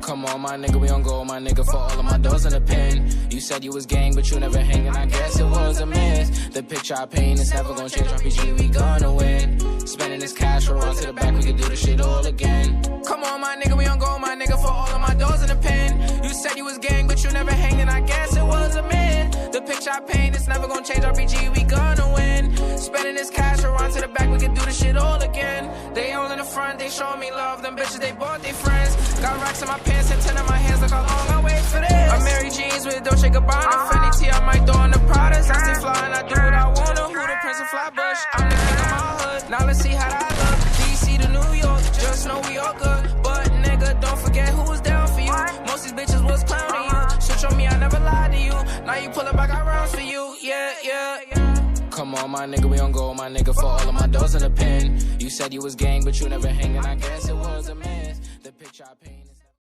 Come on, my nigga, we on go, my nigga, for all of my doors in the pen. You said you was gang, but you never hanging, I guess it was a miss. The picture I paint is never gonna change, RPG, we gonna win. Spending this cash, we'll run to the back, we can do this shit all again. Come on, my nigga, we on go, my nigga, for all of my doors in the pen. You said you was gang, but you never hanging, I guess it was a miss. The picture I paint is never gonna change, RPG, we gonna win. Spending this cash, we'll run to the back, we can do this shit all again. They all in the front, they showing me love, them bitches, they bought their friends. Got racks in my pants and 10 in my hands, look how long I wait for this. I'm Mary Jeans with Dolce Gabbana, Fendi T, I might throw in the Pradas. I stay fly and I do what I wanna. Who the Prince of Flatbush? I'm the king of my hood. Now let's see how that look. DC to New York, just know we all good. But nigga, don't forget who was down for you. Most these bitches was clowning you. Switch on me, I never lied to you. Now you pull up, I got rounds for you. Yeah, yeah, yeah. Come on, my nigga, we on go, my nigga, for all of my doors in the pen. You said you was gang, but you never hanging, I guess.